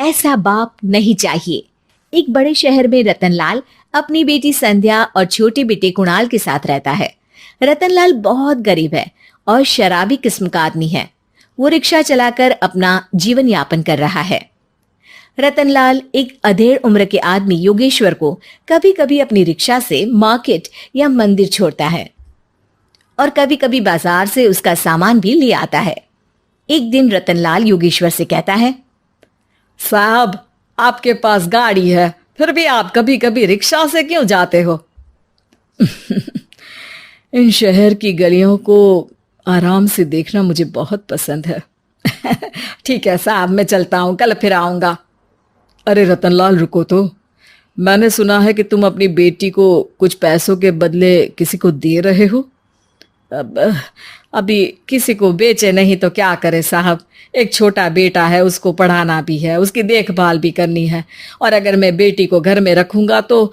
ऐसा बाप नहीं चाहिए। एक बड़े शहर में रतनलाल अपनी बेटी संध्या और छोटे बेटे कुणाल के साथ रहता है। रतनलाल बहुत गरीब है और शराबी किस्म का आदमी है। वो रिक्शा चलाकर अपना जीवन यापन कर रहा है। रतनलाल एक अधेड़ उम्र के आदमी योगेश्वर को कभी कभी अपनी रिक्शा से मार्केट या मंदिर छोड़ता है और कभी कभी बाजार से उसका सामान भी ले आता है। एक दिन रतनलाल योगेश्वर से कहता है, साहब, आपके पास गाड़ी है, फिर भी आप कभी कभी रिक्शा से क्यों जाते हो? इन शहर की गलियों को आराम से देखना मुझे बहुत पसंद है। ठीक है साहब, मैं चलता हूँ, कल फिर आऊँगा। अरे रतनलाल, रुको तो। मैंने सुना है कि तुम अपनी बेटी को कुछ पैसों के बदले किसी को दे रहे हो। अभी किसी को बेचे नहीं तो क्या करे साहब। एक छोटा बेटा है, उसको पढ़ाना भी है, उसकी देखभाल भी करनी है, और अगर मैं बेटी को घर में रखूंगा तो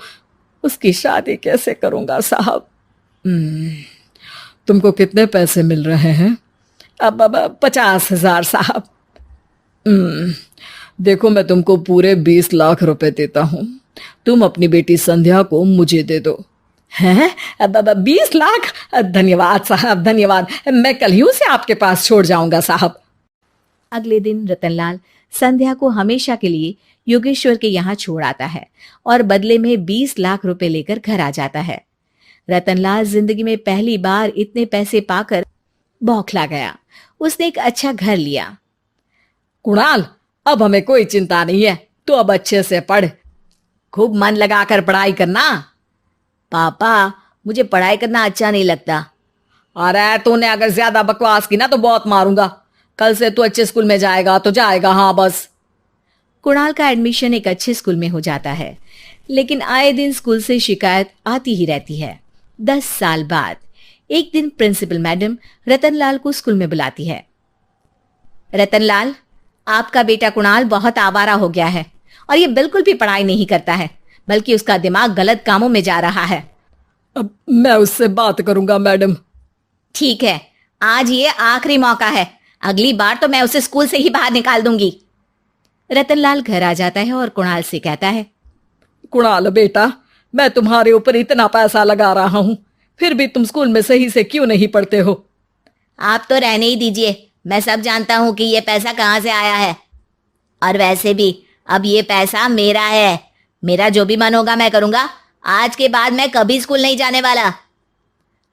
उसकी शादी कैसे करूंगा साहब। तुमको कितने पैसे मिल रहे हैं? अब 50,000 साहब। देखो, मैं तुमको पूरे 20 लाख रुपए देता हूँ। तुम अपनी बेटी संध्या को मुझे दे दो। हैं? 20 लाख? धन्यवाद साहब, धन्यवाद। मैं कल ही उसे आपके पास छोड़ जाऊंगा साहब। अगले दिन रतनलाल संध्या को हमेशा के लिए योगेश्वर के यहाँ छोड़ आता है और बदले में 20 लाख रुपए लेकर घर आ जाता है। रतनलाल जिंदगी में पहली बार इतने पैसे पाकर बौखला गया। उसने एक अच्छा घर लिया। कुणाल, अब हमें कोई चिंता नहीं है, तो अब अच्छे से पढ़, खूब मन लगाकर पढ़ाई करना। पापा, मुझे पढ़ाई करना अच्छा नहीं लगता। अरे तूने अगर ज्यादा बकवास की ना तो बहुत मारूंगा। कल से तू अच्छे स्कूल में जाएगा तो जाएगा, हाँ बस। कुणाल का एडमिशन एक अच्छे स्कूल में हो जाता है, लेकिन आए दिन स्कूल से शिकायत आती ही रहती है। 10 साल बाद एक दिन प्रिंसिपल मैडम रतनलाल को स्कूल में बुलाती है। रतनलाल, आपका बेटा कुणाल बहुत आवारा हो गया है और ये बिल्कुल भी पढ़ाई नहीं करता है, बल्कि उसका दिमाग गलत कामों में जा रहा है। अब मैं उससे बात करूंगा मैडम। ठीक है, आज ये आखिरी मौका है, अगली बार तो मैं उसे स्कूल से ही बाहर निकाल दूंगी। रतनलाल घर आ जाता है और कुणाल से कहता है, कुणाल बेटा, मैं तुम्हारे ऊपर इतना पैसा लगा रहा हूं, फिर भी तुम स्कूल में सही से क्यों नहीं पढ़ते हो? आप तो रहने ही दीजिए, मैं सब जानता हूं कि ये पैसा कहां से आया है। और वैसे भी अब ये पैसा मेरा है, मेरा जो भी मन होगा मैं करूंगा। आज के बाद मैं कभी स्कूल नहीं जाने वाला।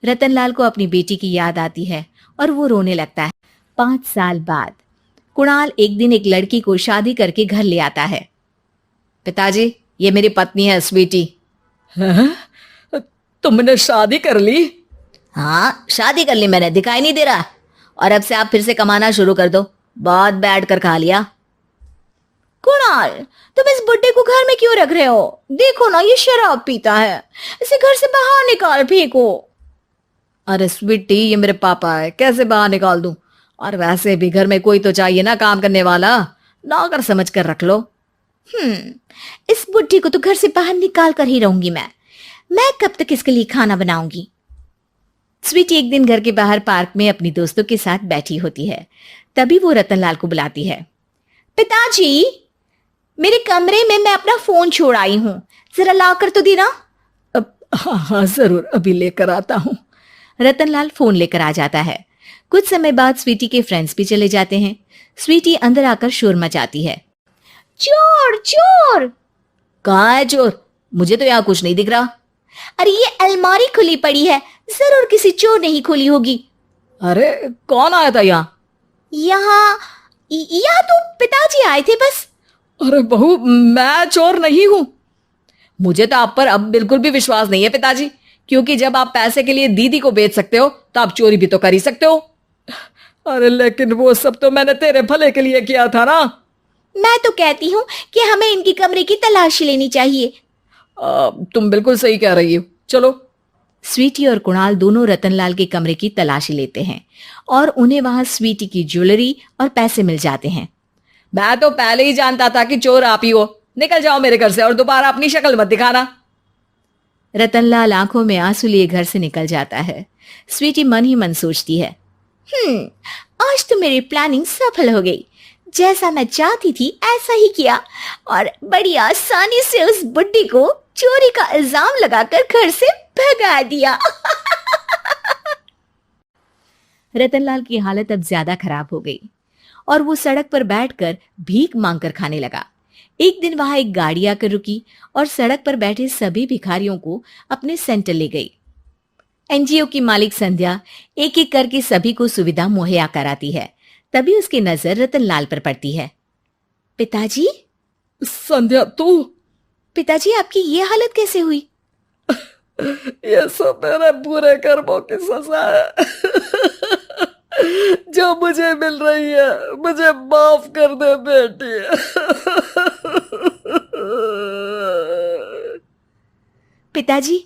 रतनलाल को अपनी बेटी की याद आती है और वो रोने लगता है। 5 साल बाद कुणाल एक दिन एक लड़की को शादी करके घर ले आता है। पिताजी, ये मेरी पत्नी है स्वीटी। तुमने शादी कर ली? हाँ, शादी कर ली मैंने, दिखाई नहीं दे रहा। और अब से आप फिर से कमाना शुरू कर दो, बहुत बैठ कर खा लिया। कुणाल, तुम इस बुड्ढे को घर में क्यों रख रहे हो? देखो ना, ये शराब पीता है, इसे घर से बाहर निकाल फेंको। अरे स्वीटी, ये मेरे पापा है, कैसे बाहर निकाल दूं? और वैसे भी घर में कोई तो चाहिए ना काम करने वाला, नौकर समझ कर रख लो। इस बुड्ढी को तो घर से बाहर निकाल कर ही रहूंगी मैं कब तक इसके लिए खाना बनाऊंगी। स्वीटी एक दिन घर के बाहर पार्क में अपनी दोस्तों के साथ बैठी होती है। तभी वो रतनलाल को बुलाती है। पिताजी, मेरे कमरे में मैं अपना फोन छोड़ आई हूं, जरा ला कर तो देना। हाँ जरूर, अभी लेकर आता हूं। रतनलाल फोन लेकर आ जाता है। कुछ समय बाद स्वीटी के फ्रेंड्स भी चले जाते हैं। स्वीटी अंदर आकर शोर मचाती है। चोर चोर! कहाँ है चोर? मुझे तो यहाँ कुछ नहीं दिख रहा। अरे ये अलमारी खुली पड़ी है, जरूर किसी चोर ने ही खोली होगी। अरे कौन आया था यहाँ? यहाँ तो पिताजी आए थे बस। अरे बहू, मैं चोर नहीं हूं। मुझे तो आप पर अब बिल्कुल भी विश्वास नहीं है पिताजी, क्योंकि जब आप पैसे के लिए दीदी को बेच सकते हो तो आप चोरी भी तो कर ही सकते हो। अरे लेकिन वो सब तो मैंने तेरे भले के लिए किया था ना। मैं तो कहती हूँ कि हमें इनकी कमरे की तलाशी लेनी चाहिए। तुम बिल्कुल सही कह रही हो, चलो। स्वीटी और कुणाल दोनों रतनलाल के कमरे की तलाशी लेते हैं और उन्हें वहां स्वीटी की ज्वेलरी और पैसे मिल जाते हैं। मैं तो पहले ही जानता था कि चोर आप ही हो। निकल जाओ मेरे घर से और दोबारा अपनी शक्ल मत दिखाना। रतनलाल आंखों में आंसू लिए घर से निकल जाता है। स्वीटी मन ही मन सोचती है, आज तो मेरी प्लानिंग सफल हो गई। जैसा मैं चाहती थी ऐसा ही किया और बड़ी आसानी से उस बुड्ढी को चोरी का इल्जाम लगाकर घर से भगा दिया। रतनलाल की हालत अब ज्यादा खराब हो गई और वो सड़क पर बैठकर भीख मांगकर खाने लगा। एक दिन वहां एक गाड़ी आकर रुकी और सड़क पर बैठे सभी भिखारियों को अपने सेंटर ले गई। एनजीओ की मालिक संध्या एक एक करके सभी को सुविधा मुहैया कराती है। तभी उसकी नजर रतनलाल पर पड़ती है। पिताजी? संध्या तू? पिताजी, आपकी ये हालत कैसे हुई? ये सब मेरे बुरे कर्मों की सजा है जो मुझे मिल रही है। मुझे माफ कर दे बेटी। पिताजी,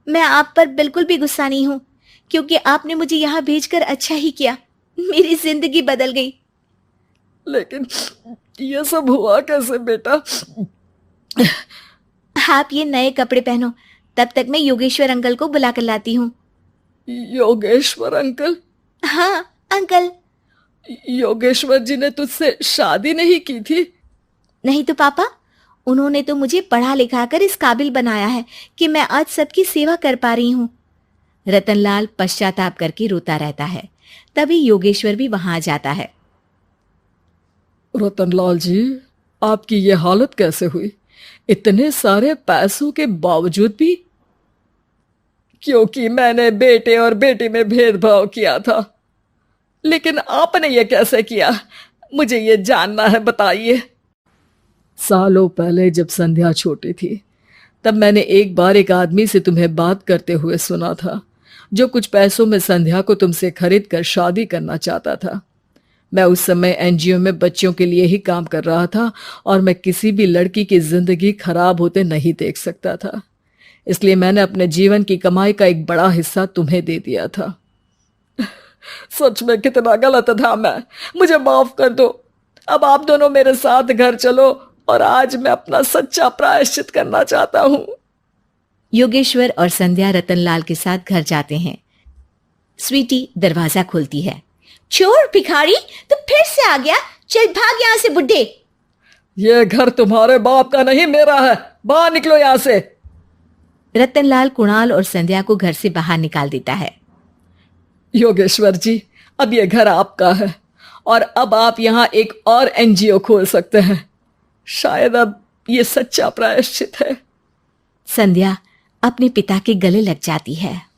मैं आप पर बिल्कुल भी गुस्सा नहीं हूं, क्योंकि आपने मुझे यहां भेजकर अच्छा ही किया। मेरी जिंदगी बदल गई। लेकिन ये सब हुआ कैसे बेटा? आप ये नए कपड़े पहनो, तब तक मैं योगेश्वर अंकल को बुला कर लाती हूँ। योगेश्वर अंकल? हाँ अंकल। योगेश्वर जी ने तुझसे शादी नहीं की थी? नहीं तो पापा, उन्होंने तो मुझे पढ़ा लिखा कर इस काबिल बनाया है कि मैं आज सबकी सेवा कर पा रही हूँ। रतनलाल पश्चाताप करके रोता रहता है। तभी योगेश्वर भी वहां आ जाता है। रतनलाल जी, आपकी ये हालत कैसे हुई? इतने सारे पैसों के बावजूद भी? क्योंकि मैंने बेटे और बेटी में भेदभाव किया था। लेकिन आपने ये कैसे किया? मुझे ये जानना है, बताइए। सालों पहले जब संध्या छोटी थी, तब मैंने एक बार एक आदमी से तुम्हें बात करते हुए सुना था, जो कुछ पैसों में संध्या को तुमसे खरीद कर शादी करना चाहता था। मैं उस समय एनजीओ में बच्चों के लिए ही काम कर रहा था और मैं किसी भी लड़की की जिंदगी खराब होते नहीं देख सकता था। इसलिए मैंने अपने जीवन की कमाई का एक बड़ा हिस्सा तुम्हें दे दिया था। सच में कितना गलत था मैं। मुझे माफ कर दो। अब आप दोनों मेरे साथ घर चलो और आज मैं अपना सच्चा प्रायश्चित करना चाहता हूं। योगेश्वर और संध्या रतनलाल के साथ घर जाते हैं। स्वीटी दरवाजा खोलती है। चोर भिखारी, तू फिर से आ गया? चल भाग यहां से बुड्ढे। ये घर तुम्हारे बाप का नहीं, मेरा है। बाहर निकलो यहां से। रतनलाल कुणाल और संध्या को घर से बाहर निकाल देता है। योगेश्वर जी, अब ये घर आपका है और अब आप यहां एक और एनजीओ खोल सकते हैं। शायद अब ये सच्चा प्रायश्चित है। संध्या अपने पिता के गले लग जाती है।